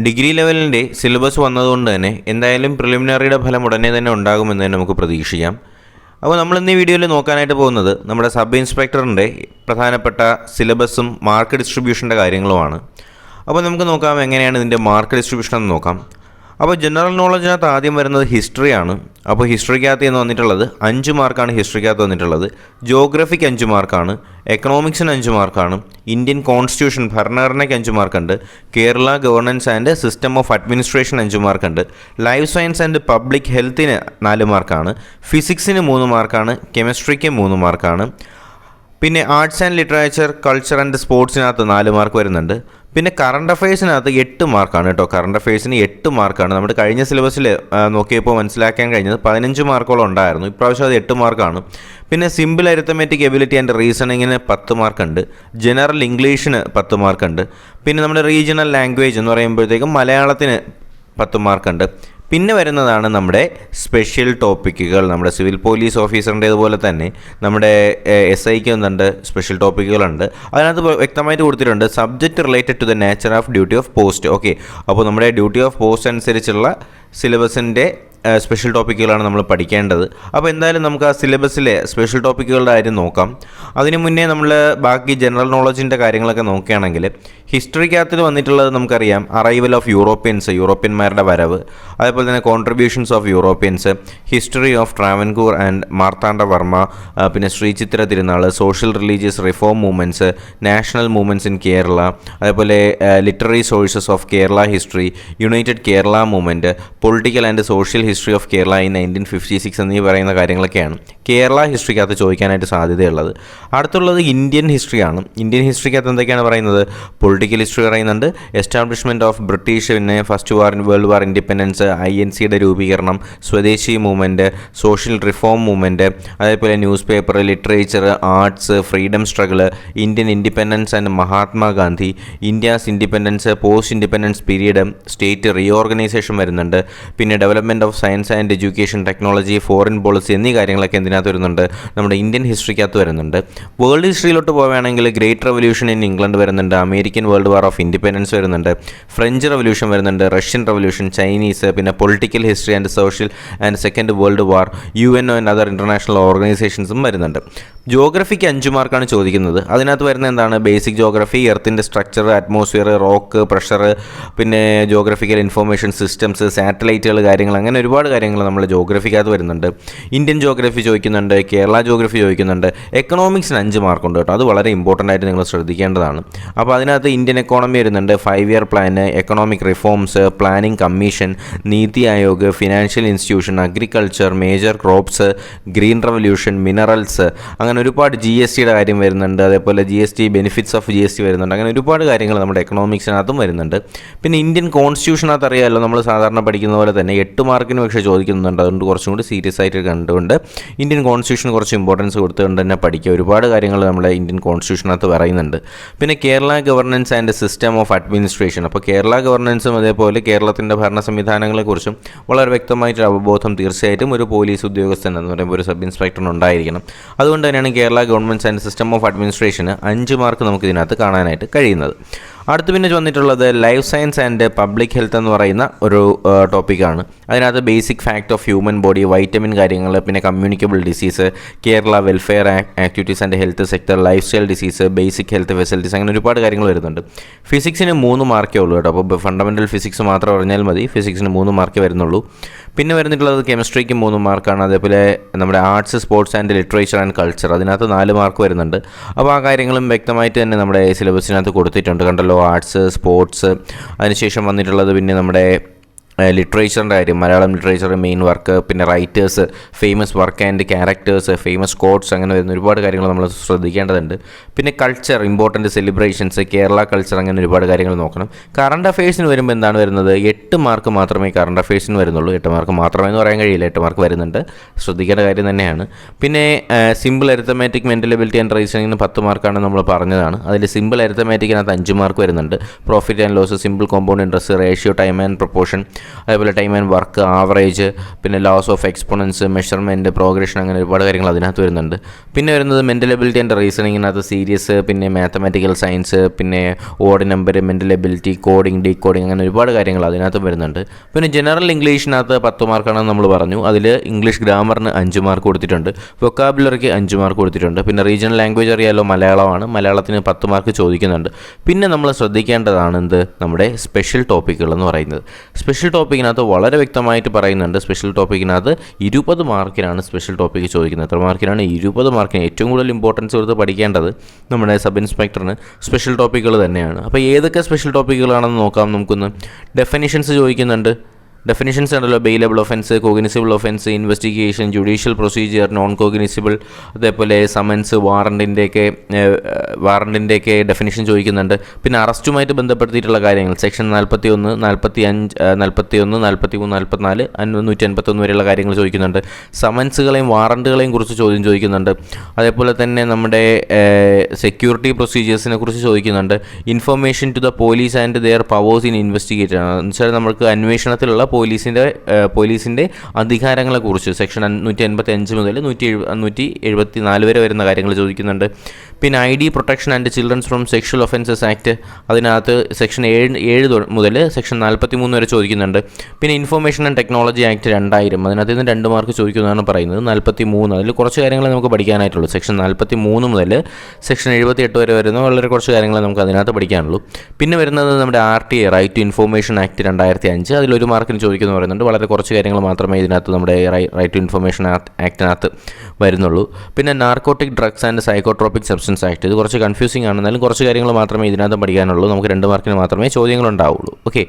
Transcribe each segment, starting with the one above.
Degree ലെവലിൻ്റെ syllabus വന്നതുകൊണ്ട് തന്നെ എന്തായാലും പ്രിലിമിനറിയുടെ ഫലം ഉടനെ തന്നെ ഉണ്ടാകുമെന്ന് തന്നെ നമുക്ക് പ്രതീക്ഷിക്കാം. അപ്പോൾ നമ്മൾ ഇന്ന് ഈ വീഡിയോയിൽ നോക്കാനായിട്ട് പോകുന്നത് നമ്മുടെ സബ് ഇൻസ്പെക്ടറിൻ്റെ പ്രധാനപ്പെട്ട സിലബസും മാർക്ക് ഡിസ്ട്രിബ്യൂഷൻ്റെ കാര്യങ്ങളുമാണ്. അപ്പോൾ നമുക്ക് നോക്കാം എങ്ങനെയാണ് ഇതിൻ്റെ മാർക്ക് ഡിസ്ട്രിബ്യൂഷൻ എന്ന് നോക്കാം. അപ്പോൾ ജനറൽ നോളജിനകത്ത് ആദ്യം വരുന്നത് ഹിസ്റ്ററിയാണ്. അപ്പോൾ ഹിസ്റ്ററിക്കകത്ത് എന്ന് വന്നിട്ടുള്ളത് 5 മാർക്കാണ്. ഹിസ്റ്ററിക്കകത്ത് വന്നിട്ടുള്ളത് ജോഗ്രഫിക്ക് 5 മാർക്കാണ്, എക്കണോമിക്സിന് 5 മാർക്കാണ്, ഇന്ത്യൻ കോൺസ്റ്റിറ്റ്യൂഷൻ ഭരണഘടനയ്ക്ക് 5 മാർക്കുണ്ട്, Kerala governance and system of administration 5 മാർക്കുണ്ട്, ലൈഫ് സയൻസ് ആൻഡ് പബ്ലിക് ഹെൽത്തിന് 4 മാർക്കാണ്, ഫിസിക്സിന് 3 മാർക്കാണ്, കെമിസ്ട്രിക്ക് 3 മാർക്കാണ്, പിന്നെ arts and literature culture and സ്പോർട്സിനകത്ത് 4 മാർക്ക് വരുന്നുണ്ട്. പിന്നെ കറണ്ട് അഫയേഴ്സിനകത്ത് 8 മാർക്കാണ് കേട്ടോ. കറണ്ട് അഫയേഴ്സിന് 8 മാർക്കാണ്. നമ്മുടെ കഴിഞ്ഞ സിലബസിൽ നോക്കിയപ്പോൾ മനസ്സിലാക്കാൻ കഴിഞ്ഞത് 15 മാർക്കോളം ഉണ്ടായിരുന്നു. ഇപ്രാവശ്യം അത് 8 മാർക്കാണ്. പിന്നെ സിമ്പിൾ അരിത്തമെറ്റിക് എബിലിറ്റി ആൻഡ് റീസണിങ്ങിന് 10 മാർക്കുണ്ട്, ജനറൽ ഇംഗ്ലീഷിന് 10 മാർക്കുണ്ട്, പിന്നെ നമ്മുടെ റീജിയണൽ ലാംഗ്വേജ് എന്ന് പറയുമ്പോഴത്തേക്കും മലയാളത്തിന് 10 മാർക്കുണ്ട്. പിന്നെ വരുന്നതാണ് നമ്മുടെ സ്പെഷ്യൽ ടോപ്പിക്കുകൾ. നമ്മുടെ സിവിൽ പോലീസ് ഓഫീസറിൻ്റേതുപോലെ തന്നെ നമ്മുടെ SIക്ക് ഒന്നുണ്ട് സ്പെഷ്യൽ ടോപ്പിക്കുകളുണ്ട്. അതിനകത്ത് വ്യക്തമായിട്ട് കൊടുത്തിട്ടുണ്ട് subject related to the nature of duty of post. Okay, അപ്പോൾ നമ്മുടെ ഡ്യൂട്ടി ഓഫ് പോസ്റ്റ് അനുസരിച്ചുള്ള സിലബസിൻ്റെ സ്പെഷ്യൽ ടോപ്പിക്കുകളാണ് നമ്മൾ പഠിക്കേണ്ടത്. അപ്പോൾ എന്തായാലും നമുക്ക് ആ സിലബസിലെ സ്പെഷ്യൽ ടോപ്പിക്കുകളുടെ കാര്യം നോക്കാം. അതിന് മുന്നേ നമ്മൾ ബാക്കി ജനറൽ നോളജിൻ്റെ കാര്യങ്ങളൊക്കെ നോക്കുകയാണെങ്കിൽ ഹിസ്റ്ററിക്കകത്ത് വന്നിട്ടുള്ളത് നമുക്കറിയാം അറൈവൽ ഓഫ് യൂറോപ്യന്മാരുടെ വരവ്, അതേപോലെ തന്നെ contributions of Europeans, history of Travancore and Marthanda Varma, പിന്നെ Sree Chithra Thirunal, social religious reform movements, national movements in Kerala, അതേപോലെ literary sources of Kerala history, united Kerala movement, political and social history of Kerala in 1956 എന്നീ പറയുന്ന കാര്യങ്ങളൊക്കെയാണ് കേരള ഹിസ്റ്ററിക്കകത്ത് ചോദിക്കാനായിട്ട് സാധ്യതയുള്ളത്. അടുത്തുള്ളത് ഇന്ത്യൻ ഹിസ്റ്ററിയാണ്. ഇന്ത്യൻ ഹിസ്റ്ററിക്കകത്ത് എന്തൊക്കെയാണ് പറയുന്നത്? പൊളിറ്റിക്കൽ ഹിസ്റ്ററി പറയുന്നുണ്ട്, എസ്റ്റാബ്ലിഷ്മെൻറ്റ് ഓഫ് ബ്രിട്ടീഷ്, പിന്നെ ഫസ്റ്റ് വേൾഡ് വാർ ഇൻഡിപെൻഡൻസ്, INCയുടെ രൂപീകരണം, സ്വദേശി മൂവ്മെൻറ്റ്, സോഷ്യൽ റിഫോം മൂവ്മെൻറ്റ്, അതേപോലെ news paper, literature, arts, freedom struggle, Indian independence and Mahatma Gandhi, India's independence, post independence period, state reorganisation വരുന്നുണ്ട്, പിന്നെ development of science and education, technology, foreign policy എന്നീ കാര്യങ്ങളൊക്കെ എന്തിനകത്ത് വരുന്നുണ്ട്? നമ്മുടെ Indian ഹിസ്റ്ററിക്കകത്ത് വരുന്നുണ്ട്. വേൾഡ് ഹിസ്റ്ററിയിലോട്ട് പോവുകയാണെങ്കിൽ ഗ്രേറ്റ് റവല്യൂഷൻ ഇൻ ഇംഗ്ലണ്ട് വരുന്നുണ്ട്, American world war of independence വരുന്നുണ്ട്, ഫ്രഞ്ച് റവല്യൂഷൻ വരുന്നുണ്ട്, റഷ്യൻ റവല്യൂഷൻ, ചൈനീസ്, പിന്നെ political history and social and second world war, UNO and other international ഓർഗനൈസേഷൻസും വരുന്നുണ്ട്. ജോഗ്രഫിക്ക് 5 മാർക്കാണ് ചോദിക്കുന്നത്. അതിനകത്ത് വരുന്ന എന്താണ്? ബേസിക് ജോഗ്രഫി, എർത്തിൻ്റെ സ്ട്രക്ചർ, അറ്റ്മോസ്ഫിയർ, റോക്ക്, പ്രഷർ, പിന്നെ ജോഗ്രഫിക്കൽ ഇൻഫർമേഷൻ സിസ്റ്റംസ്, സാറ്റലൈറ്റുകൾ, കാര്യങ്ങൾ, അങ്ങനെ ഒരുപാട് കാര്യങ്ങൾ നമ്മൾ ജോഗ്രഫിക്കകത്ത് വരുന്നുണ്ട്. ഇന്ത്യൻ ജോഗ്രഫി ചോദിക്കുന്നുണ്ട്, കേരള ജോഗ്രഫി ചോദിക്കുന്നുണ്ട്. എക്കണോമിക്സിന് 5 മാർക്കുണ്ട് കേട്ടോ. അത് വളരെ ഇമ്പോർട്ടൻ്റ് ആയിട്ട് നിങ്ങൾ ശ്രദ്ധിക്കേണ്ടതാണ്. അപ്പോൾ അതിനകത്ത് ഇന്ത്യൻ എക്കോണമി വരുന്നുണ്ട്, 5 year plan, economic reforms, planning commission, NITI Aayog, financial institution, agriculture, major crops, green revolution, minerals, അങ്ങനെ ഒരുപാട് GSTയുടെ കാര്യം വരുന്നുണ്ട്, അതേപോലെ GST ബെനിഫിറ്റ്സ് ഓഫ് GST വരുന്നുണ്ട്. അങ്ങനെ ഒരുപാട് കാര്യങ്ങൾ നമ്മുടെ എക്കണോമിക്സിനകത്തും വരുന്നുണ്ട്. പിന്നെ ഇന്ത്യൻ കോൺസ്റ്റിറ്റ്യൂഷനകത്ത് അറിയാമല്ലോ, നമ്മൾ സാധാരണ പഠിക്കുന്ന പോലെ തന്നെ 8 മാർക്കിന് പക്ഷേ ചോദിക്കുന്നുണ്ട്. അതുകൊണ്ട് കുറച്ചും കൂടി സീരിയസ് ആയിട്ട് കണ്ടുകൊണ്ട് ഇന്ത്യൻ കോൺസ്റ്റിറ്റ്യൂഷൻ കുറച്ച് ഇമ്പോർട്ടൻസ് കൊടുത്തുകൊണ്ട് തന്നെ പഠിക്കുക. ഒരുപാട് കാര്യങ്ങൾ നമ്മുടെ ഇന്ത്യൻ കോൺസ്റ്റിറ്റ്യൂഷനകത്ത് പറയുന്നുണ്ട്. പിന്നെ Kerala governance and system of administration. അപ്പോൾ കേരള ഗവർണൻസും അതേപോലെ കേരളത്തിൻ്റെ ഭരണ സംവിധാനങ്ങളെക്കുറിച്ചും വളരെ വ്യക്തമായിട്ടൊരു അവബോധം തീർച്ചയായിട്ടും ഒരു പോലീസ് ഉദ്യോഗസ്ഥൻ എന്ന് പറയുമ്പോൾ ഒരു സബ് ഇൻസ്പെക്ടറിന് ഉണ്ടായിരിക്കണം. അതുകൊണ്ട് തന്നെയാണ് Kerala government and system of administration 5 mark നമുക്ക് ഇതിനകത്ത് കാണാനായിട്ട് കഴിയുന്നത്. അടുത്ത് പിന്നെ വന്നിട്ടുള്ളത് life science and public health എന്ന് പറയുന്ന ഒരു ടോപ്പിക്കാണ്. അതിനകത്ത് basic fact of human body, vitamin കാര്യങ്ങൾ, പിന്നെ communicable disease, Kerala welfare activities and health sector, life style disease, basic health facilities, അങ്ങനെ ഒരുപാട് കാര്യങ്ങൾ വരുന്നുണ്ട്. ഫിസിക്സിന് 3 മാർക്കേ ഉള്ളൂ കേട്ടോ. അപ്പോൾ ഫണ്ടമെൻ്റൽ ഫിസിക്സ് മാത്രം അറിഞ്ഞാൽ മതി. ഫിസിക്സിന് 3 മാർക്കേ വരുന്നുള്ളൂ. പിന്നെ വരുന്നിട്ടുള്ളത് കെമിസ്ട്രിക്ക് 3 മാർക്കാണ്. അതേപോലെ നമ്മുടെ arts, sports and literature and culture, അതിനകത്ത് 4 മാർക്ക് വരുന്നുണ്ട്. അപ്പോൾ ആ കാര്യങ്ങളും വ്യക്തമായിട്ട് തന്നെ നമ്മുടെ സിലബസിനകത്ത് കൊടുത്തിട്ടുണ്ട്. കണ്ടല്ലോ, ആർട്സ്, സ്പോർട്സ്, അതിനുശേഷം വന്നിട്ടുള്ളത് പിന്നെ നമ്മുടെ ലിറ്ററേച്ചറിൻ്റെ കാര്യം, മലയാളം ലിറ്ററേച്ചർ മെയിൻ വർക്ക്, പിന്നെ writers, famous work and characters, famous quotes, അങ്ങനെ വരുന്ന ഒരുപാട് കാര്യങ്ങൾ നമ്മൾ ശ്രദ്ധിക്കേണ്ടതുണ്ട്. പിന്നെ culture, important celebrations, Kerala culture, അങ്ങനെ ഒരുപാട് കാര്യങ്ങൾ നോക്കണം. കറണ്ട് അഫയേഴ്സിന് വരുമ്പോൾ എന്താണ് വരുന്നത്? 8 മാർക്ക് മാത്രമേ കറണ്ട് അഫയേഴ്സിന് വരുന്നുള്ളൂ. 8 മാർക്ക് മാത്രമേ എന്ന് പറയാൻ കഴിയില്ല, 8 മാർക്ക് വരുന്നുണ്ട്. ശ്രദ്ധിക്കേണ്ട കാര്യം തന്നെയാണ്. പിന്നെ simple arithmetic, mental ability and റീസണിങ്ങിന് 10 മാർക്കാണ് നമ്മൾ പറഞ്ഞതാണ്. അതിൽ സിമ്പിൾ അരിത്തമാറ്റിക്കിനകത്ത് 5 മാർക്ക് വരുന്നുണ്ട്. Profit and loss, simple compound interest, ratio, time and proportion, അതേപോലെ ടൈം ആൻഡ് വർക്ക്, ആവറേജ്, പിന്നെ laws of exponents, measurement, progression, അങ്ങനെ ഒരുപാട് കാര്യങ്ങൾ അതിനകത്ത് വരുന്നുണ്ട്. പിന്നെ വരുന്നത് മെൻ്റൽ എബിലിറ്റി ആൻഡ് റീസണിങ്ങിനകത്ത് സീരീസ്, പിന്നെ മാത്തമാറ്റിക്കൽ സയൻസ്, പിന്നെ odd number, mental ability, coding, decoding, അങ്ങനെ ഒരുപാട് കാര്യങ്ങൾ അതിനകത്ത് വരുന്നുണ്ട്. പിന്നെ ജനറൽ ഇംഗ്ലീഷിനകത്ത് 10 മാർക്കാണെന്ന് നമ്മൾ പറഞ്ഞു. അതിൽ ഇംഗ്ലീഷ് ഗ്രാമറിന് 5 മാർക്ക് കൊടുത്തിട്ടുണ്ട്, വൊക്കാബുലറിക്ക് 5 മാർക്ക് കൊടുത്തിട്ടുണ്ട്. പിന്നെ റീജിയണൽ ലാംഗ്വേജ് അറിയാലോ, മലയാളമാണ്. മലയാളത്തിന് 10 മാർക്ക് ചോദിക്കുന്നുണ്ട്. പിന്നെ നമ്മൾ ശ്രദ്ധിക്കേണ്ടതാണ് നമ്മുടെ സ്പെഷ്യൽ ടോപ്പിക്കുകൾ എന്ന് പറയുന്നത്. സ്പെഷ്യൽ ടോപ്പിക്കിനകത്ത് വളരെ വ്യക്തമായിട്ട് പറയുന്നുണ്ട്. സ്പെഷ്യൽ ടോപ്പിക്കിനകത്ത് 20 മാർക്കിനാണ് സ്പെഷ്യൽ ടോപ്പിക്ക് ചോദിക്കുന്നത്. എത്ര മാർക്കിനാണ്? 20 മാർക്കിന്. ഏറ്റവും കൂടുതൽ ഇമ്പോർട്ടൻസ് കൊടുത്ത് പഠിക്കേണ്ടത് നമ്മുടെ സബ് ഇൻസ്പെക്ടറിന് സ്പെഷ്യൽ ടോപ്പിക്കുകൾ തന്നെയാണ്. അപ്പോൾ ഏതൊക്കെ സ്പെഷ്യൽ ടോപ്പിക്കുകളാണെന്ന് നോക്കാം നമുക്കൊന്ന്. ഡെഫിനിഷൻസ് ചോദിക്കുന്നുണ്ട്. ഡെഫിനിഷൻസ് ഉണ്ടല്ലോ, bailable offence, cognisable offence, investigation, judicial procedure, non cognisable, അതേപോലെ സമൻസ്, വാറണ്ടിൻ്റെയൊക്കെ ഡെഫിനിഷൻ ചോദിക്കുന്നുണ്ട്. പിന്നെ അറസ്റ്റുമായിട്ട് ബന്ധപ്പെടുത്തിയിട്ടുള്ള കാര്യങ്ങൾ സെക്ഷൻ 41, 45, 41, 43, 44, 151 വരെയുള്ള കാര്യങ്ങൾ ചോദിക്കുന്നുണ്ട്. സമൻസുകളെയും വാറണ്ടുകളെയും കുറിച്ച് ചോദിക്കുന്നുണ്ട്. അതേപോലെ തന്നെ നമ്മുടെ സെക്യൂരിറ്റി പ്രൊസീജിയേഴ്സിനെ കുറിച്ച് ചോദിക്കുന്നുണ്ട്. Information to the police and their powers in investigate, എന്ന് വെച്ചാൽ നമുക്ക് അന്വേഷണത്തിലുള്ള പോലീസിൻ്റെ അധികാരങ്ങളെക്കുറിച്ച് സെക്ഷൻ 185 മുതൽ 174 വരെ വരുന്ന കാര്യങ്ങൾ ചോദിക്കുന്നുണ്ട്. പിന്നെ ID protection and children's from sexual offences act, അതിനകത്ത് സെക്ഷൻ 7 മുതൽ സെക്ഷൻ 43 വരെ ചോദിക്കുന്നുണ്ട്. പിന്നെ ഇൻഫർമേഷൻ ആൻഡ് ടെക്നോളജി ആക്ട് 2000, അതിനകത്ത് നിന്ന് 2 മാർക്ക് ചോദിക്കുന്നതാണ് പറയുന്നത്. 43, അതിൽ കുറച്ച് കാര്യങ്ങൾ നമുക്ക് പഠിക്കാനായിട്ടുള്ളൂ. സെക്ഷൻ 43 മുതൽ സെക്ഷൻ 78 വരെ വരുന്ന വളരെ കുറച്ച് കാര്യങ്ങൾ നമുക്ക് അതിനകത്ത് പഠിക്കാനുള്ളൂ. പിന്നെ വരുന്നത് നമ്മുടെ RTA, right to information act 2005, അതിലൊരു മാർക്കിന് ചോദിക്കുന്നു പറയുന്നുണ്ട്. വളരെ കുറച്ച് കാര്യങ്ങൾ മാത്രമേ ഇതിനകത്ത് നമ്മുടെ റൈറ്റ് ടു ഇൻഫർമേഷൻ ആക്ടിനകത്ത് വരുന്നുള്ളൂ. പിന്നെ narcotic drugs and psychotropic substance act, ഇത് കുറച്ച് കൺഫ്യൂസിംഗ് ആണ്. എന്നാലും കുറച്ച് കാര്യങ്ങൾ മാത്രമേ ഇതിനകത്ത് പഠിക്കാനുള്ളൂ. നമുക്ക് 2 മാർക്കിന് മാത്രമേ ചോദ്യങ്ങളുണ്ടാവുള്ളൂ. ഓക്കെ,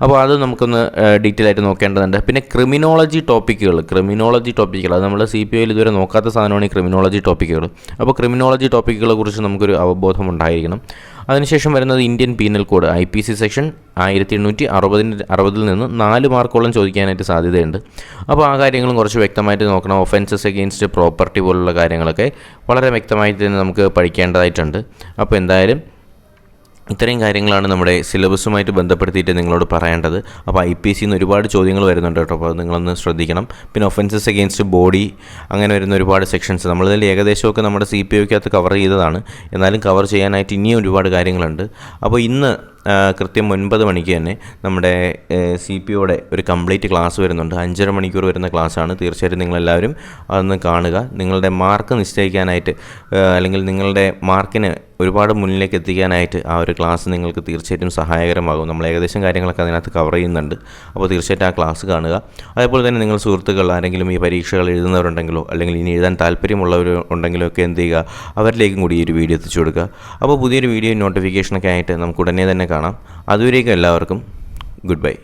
അപ്പോൾ അത് നമുക്കൊന്ന് ഡീറ്റെയിൽ ആയിട്ട് നോക്കേണ്ടതുണ്ട്. പിന്നെ ക്രിമിനോളജി ടോപ്പിക്കുകൾ, അത് നമ്മൾ CPOയിൽ ഇതുവരെ നോക്കാത്ത സാധനമാണ് ഈ ക്രിമിനോളജി ടോപ്പിക്കുകൾ. അപ്പോൾ ക്രിമിനോളജി ടോപ്പിക്കുകളെ കുറിച്ച് നമുക്കൊരു അവബോധം ഉണ്ടായിരിക്കണം. അതിനുശേഷം വരുന്നത് Indian penal code, IPC section 1860 നിന്ന് 4 മാർക്കോളം ചോദിക്കാനായിട്ട് സാധ്യതയുണ്ട്. അപ്പോൾ ആ കാര്യങ്ങളും കുറച്ച് വ്യക്തമായിട്ട് നോക്കണം. ഒഫൻസസ് അഗെയിൻസ്റ്റ് പ്രോപ്പർട്ടി പോലുള്ള കാര്യങ്ങളൊക്കെ വളരെ വ്യക്തമായിട്ട് തന്നെ നമുക്ക് പഠിക്കേണ്ടതായിട്ടുണ്ട്. അപ്പോൾ എന്തായാലും ഇത്രയും കാര്യങ്ങളാണ് നമ്മുടെ സിലബസുമായിട്ട് ബന്ധപ്പെടുത്തിയിട്ട് നിങ്ങളോട് പറയേണ്ടത്. അപ്പോൾ IPCയിൽ നിന്ന് ഒരുപാട് ചോദ്യങ്ങൾ വരുന്നുണ്ട് കേട്ടോ, അപ്പോൾ നിങ്ങളൊന്ന് ശ്രദ്ധിക്കണം. പിന്നെ ഒഫൻസസ് അഗെയിൻസ്റ്റ് ബോഡി, അങ്ങനെ വരുന്ന ഒരുപാട് സെക്ഷൻസ് നമ്മളിതിൽ ഏകദേശമൊക്കെ നമ്മുടെ CPOയ്ക്കകത്ത് കവർ ചെയ്തതാണ്. എന്നാലും കവർ ചെയ്യാനായിട്ട് ഇനിയും ഒരുപാട് കാര്യങ്ങളുണ്ട്. അപ്പോൾ ഇന്ന് കൃത്യം 9 മണിക്ക് തന്നെ നമ്മുടെ CPOയുടെ ഒരു കംപ്ലീറ്റ് ക്ലാസ് വരുന്നുണ്ട്. 5.5 മണിക്കൂർ വരുന്ന ക്ലാസ്സാണ്. തീർച്ചയായിട്ടും നിങ്ങളെല്ലാവരും അതൊന്ന് കാണുക. നിങ്ങളുടെ മാർക്ക് നിശ്ചയിക്കാനായിട്ട് അല്ലെങ്കിൽ നിങ്ങളുടെ മാർക്കിന് ഒരുപാട് മുന്നിലേക്ക് എത്തിക്കാനായിട്ട് ആ ഒരു ക്ലാസ് നിങ്ങൾക്ക് തീർച്ചയായിട്ടും സഹായകരമാകും. നമ്മൾ ഏകദേശം കാര്യങ്ങളൊക്കെ അതിനകത്ത് കവർ ചെയ്യുന്നുണ്ട്. അപ്പോൾ തീർച്ചയായിട്ടും ആ ക്ലാസ് കാണുക. അതേപോലെ തന്നെ നിങ്ങൾ സുഹൃത്തുക്കൾ ആരെങ്കിലും ഈ പരീക്ഷകൾ എഴുതുന്നവരുണ്ടെങ്കിലോ അല്ലെങ്കിൽ ഇനി എഴുതാൻ താല്പര്യമുള്ളവർ ഉണ്ടെങ്കിലോ ഒക്കെ എന്ത് ചെയ്യുക, അവരിലേക്കും കൂടി ഈ ഒരു വീഡിയോ എത്തിച്ചു കൊടുക്കുക. അപ്പോൾ പുതിയൊരു വീഡിയോ നോട്ടിഫിക്കേഷനൊക്കെ ആയിട്ട് നമുക്ക് ഉടനെ തന്നെ കാണാം. അതുവരേക്കും എല്ലാവർക്കും ഗുഡ് ബൈ.